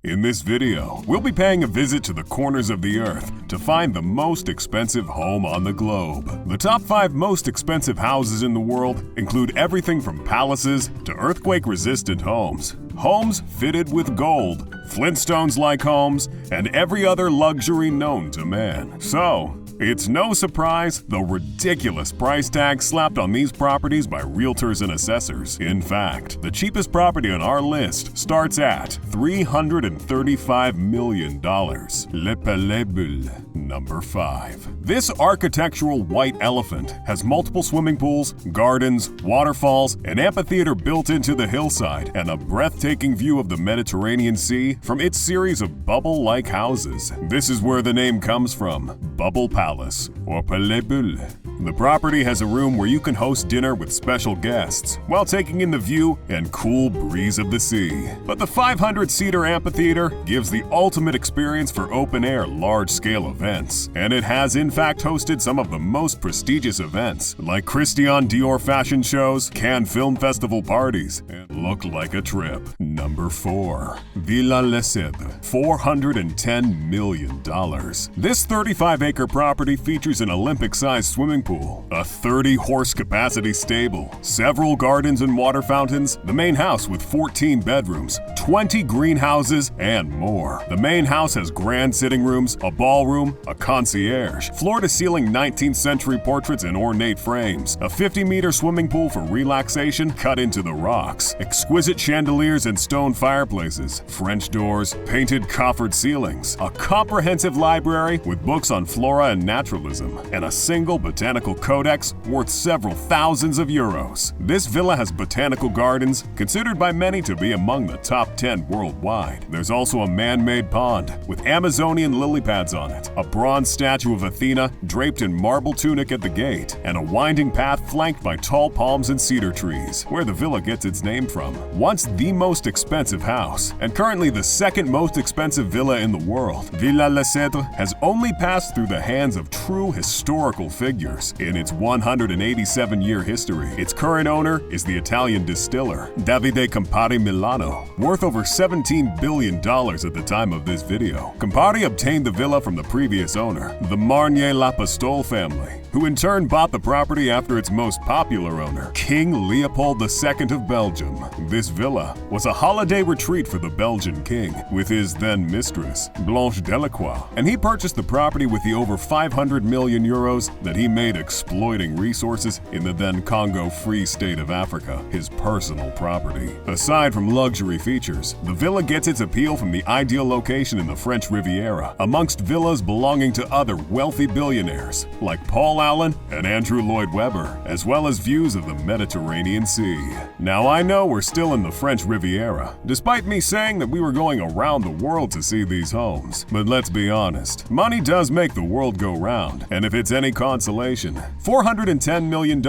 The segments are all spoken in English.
In this video, we'll be paying a visit to the corners of the earth to find the most expensive home on the globe. The top 5 most expensive houses in the world include everything from palaces to earthquake-resistant homes, homes fitted with gold, Flintstones-like homes, and every other luxury known to man. So, it's no surprise the ridiculous price tag slapped on these properties by realtors and assessors. In fact, the cheapest property on our list starts at $335 million. Le Palais Bulle, number 5. This architectural white elephant has multiple swimming pools, gardens, waterfalls, an amphitheater built into the hillside, and a breathtaking view of the Mediterranean Sea from its series of bubble-like houses. This is where the name comes from, Bubble Palace, or Palais Bulle. The property has a room where you can host dinner with special guests while taking in the view and cool breeze of the sea. But the 500-seater amphitheater gives the ultimate experience for open-air, large-scale events. And it has in fact hosted some of the most prestigious events, like Christian Dior fashion shows, Cannes Film Festival parties, and look like a trip. Number 4. Villa Les Cèdres, $410 million. This 35-acre property features an Olympic-sized swimming pool, a 30-horse capacity stable, several gardens and water fountains, the main house with 14 bedrooms, 20 greenhouses, and more. The main house has grand sitting rooms, a ballroom, a concierge, floor-to-ceiling 19th century portraits in ornate frames, a 50-meter swimming pool for relaxation cut into the rocks, exquisite chandeliers and stone fireplaces, French doors, painted coffered ceilings, a comprehensive library with books on flora and naturalism, and a single botanical codex worth several thousands of euros. This villa has botanical gardens, considered by many to be among the top 10 worldwide. There's also a man-made pond with Amazonian lily pads on it, a bronze statue of Athena draped in marble tunic at the gate, and a winding path flanked by tall palms and cedar trees, where the villa gets its name from. Once the most expensive house, and currently the second most expensive villa in the world, Villa Les Cèdres has only passed through the hands of true historical figures. In its 187-year history, its current owner is the Italian distiller Davide Campari Milano, worth over $17 billion at the time of this video. Campari obtained the villa from the previous owner, the Marnier-Lapostole family, who in turn bought the property after its most popular owner, King Leopold II of Belgium. This villa was a holiday retreat for the Belgian king, with his then mistress, Blanche Delacroix, and he purchased the property with the over 500 million euros that he made exploiting resources in the then Congo Free State of Africa, his personal property. Aside from luxury features, the villa gets its appeal from the ideal location in the French Riviera, amongst villas belonging to other wealthy billionaires, like Paul Allen and Andrew Lloyd Webber, as well as views of the Mediterranean Sea. Now I know we're still in the French Riviera, despite me saying that we were going around the world to see these homes. But let's be honest, money does make the world go round, and if it's any consolation, $410 million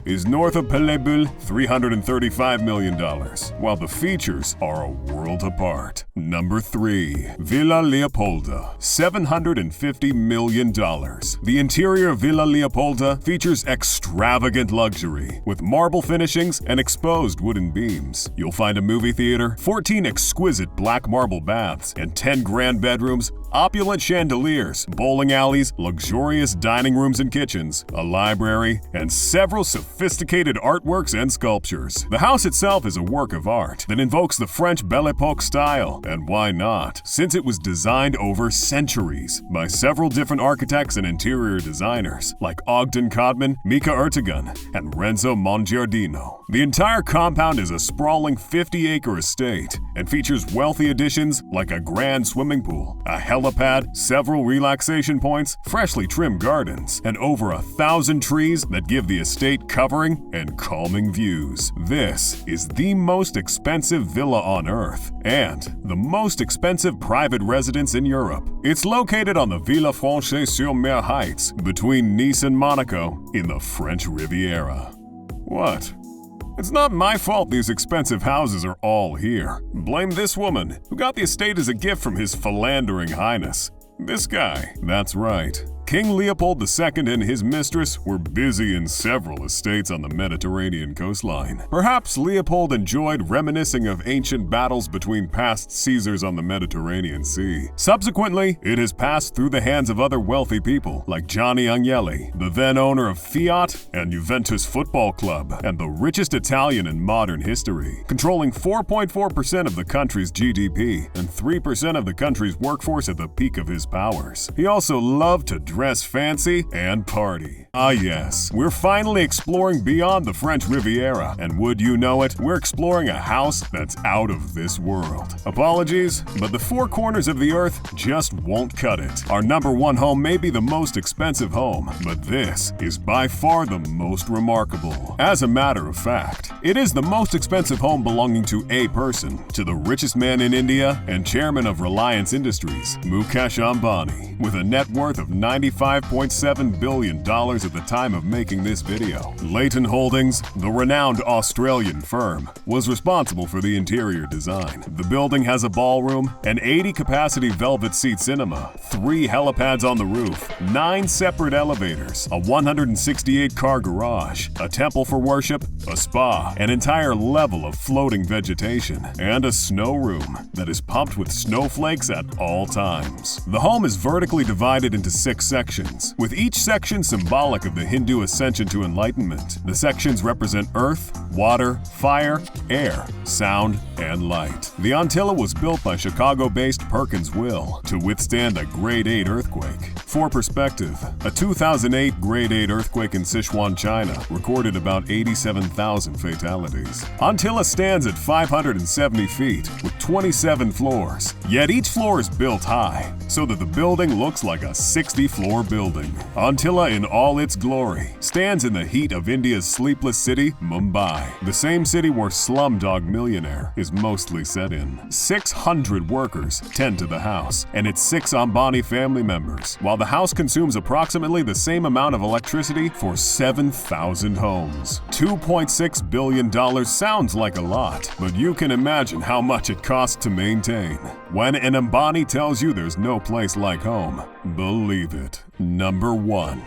is north of Palais Bulle $335 million, while the features are a world apart. Number 3. Villa Leopolda, $750 million. The interior of Villa Leopolda features extravagant luxury, with marble finishings and exposed wooden beams. You'll find a movie theater, 14 exquisite black marble baths, and 10 grand bedrooms, opulent chandeliers, bowling alleys, luxurious dining rooms and kitchens, a library, and several sophisticated artworks and sculptures. The house itself is a work of art that invokes the French Belle Epoque style, and why not, since it was designed over centuries by several different architects and interior designers like Ogden Codman, Mika Ertegun, and Renzo Mongiardino. The entire compound is a sprawling 50-acre estate and features wealthy additions like a grand swimming pool, a helipad, several relaxation points, freshly trimmed gardens, and over 1,000 trees that give the estate covering and calming views. This is the most expensive villa on Earth and the most expensive private residence in Europe. It's located on the Villa Franche-sur-Mer Heights between Nice and Monaco in the French Riviera. What? It's not my fault these expensive houses are all here. Blame this woman, who got the estate as a gift from His Philandering Highness. This guy. That's right. King Leopold II and his mistress were busy in several estates on the Mediterranean coastline. Perhaps Leopold enjoyed reminiscing of ancient battles between past Caesars on the Mediterranean Sea. Subsequently, it has passed through the hands of other wealthy people like Gianni Agnelli, the then owner of Fiat and Juventus Football Club, and the richest Italian in modern history, controlling 4.4% of the country's GDP and 3% of the country's workforce at the peak of his powers. He also loved to dress fancy and party. Ah yes, we're finally exploring beyond the French Riviera, and would you know it, we're exploring a house that's out of this world. Apologies, but the four corners of the earth just won't cut it. Our number one home may be the most expensive home, but this is by far the most remarkable. As a matter of fact, it is the most expensive home belonging to a person, to the richest man in India and chairman of Reliance Industries, Mukesh Ambani, with a net worth of $95.7 billion at the time of making this video. Leighton Holdings, the renowned Australian firm, was responsible for the interior design. The building has a ballroom, an 80-capacity velvet seat cinema, 3 helipads on the roof, 9 separate elevators, a 168-car garage, a temple for worship, a spa, an entire level of floating vegetation, and a snow room that is pumped with snowflakes at all times. The home is vertically divided into 6 sections, with each section symbolic of the Hindu ascension to enlightenment. The sections represent earth, water, fire, air, sound, and light. The Antilla was built by Chicago-based Perkins Will to withstand a Grade 8 earthquake. For perspective, a 2008 Grade 8 earthquake in Sichuan, China, recorded about 87,000 fatalities. Antilla stands at 570 feet with 27 floors, yet each floor is built high, so that the building looks like a 60-floor building. Antilla in all its glory stands in the heat of India's sleepless city, Mumbai, the same city where Slumdog Millionaire is mostly set in. 600 workers tend to the house and its 6 Ambani family members, while the house consumes approximately the same amount of electricity for 7,000 homes. $2.6 billion sounds like a lot, but you can imagine how much it costs to maintain. When an Ambani tells you there's no place like home, believe it. Number 1.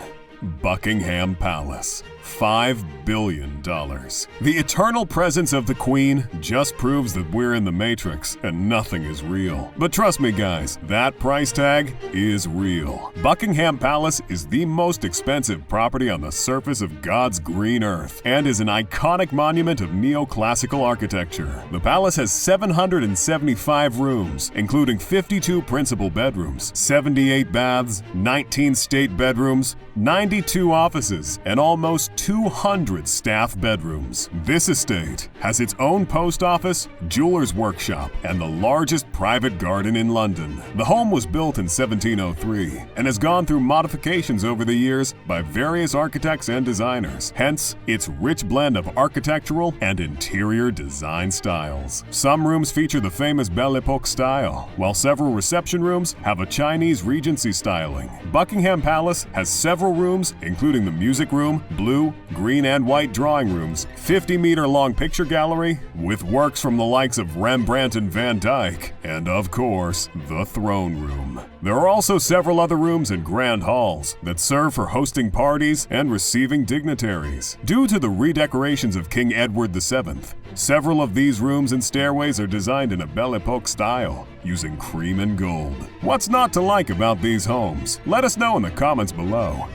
Buckingham Palace. $5 billion. The eternal presence of the Queen just proves that we're in the Matrix and nothing is real. But trust me guys, that price tag is real. Buckingham Palace is the most expensive property on the surface of God's green earth and is an iconic monument of neoclassical architecture. The palace has 775 rooms, including 52 principal bedrooms, 78 baths, 19 state bedrooms, 92 offices, and almost 200 staff bedrooms. This estate has its own post office, jeweler's workshop, and the largest private garden in London. The home was built in 1703 and has gone through modifications over the years by various architects and designers, hence its rich blend of architectural and interior design styles. Some rooms feature the famous Belle Epoque style, while several reception rooms have a Chinese Regency styling. Buckingham Palace has several rooms, including the music room, blue, green, and white drawing rooms, 50-meter-long picture gallery with works from the likes of Rembrandt and Van Dyck, and of course, the throne room. There are also several other rooms and grand halls that serve for hosting parties and receiving dignitaries. Due to the redecorations of King Edward VII, several of these rooms and stairways are designed in a Belle Epoque style, using cream and gold. What's not to like about these homes? Let us know in the comments below.